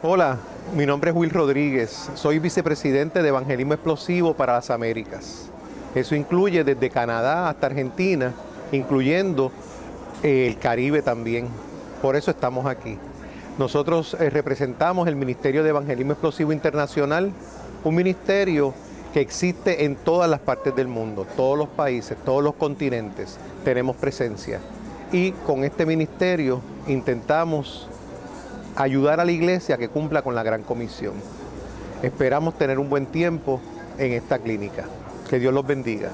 Hola, mi nombre es Will Rodríguez, soy vicepresidente de Evangelismo Explosivo para las Américas. Eso incluye desde Canadá hasta Argentina, incluyendo el Caribe también. Por eso estamos aquí. Nosotros representamos el Ministerio de Evangelismo Explosivo Internacional, un ministerio que existe en todas las partes del mundo, todos los países, todos los continentes, tenemos presencia. Y con este ministerio intentamos ayudar a la iglesia a que cumpla con la gran comisión. Esperamos tener un buen tiempo en esta clínica. Que Dios los bendiga.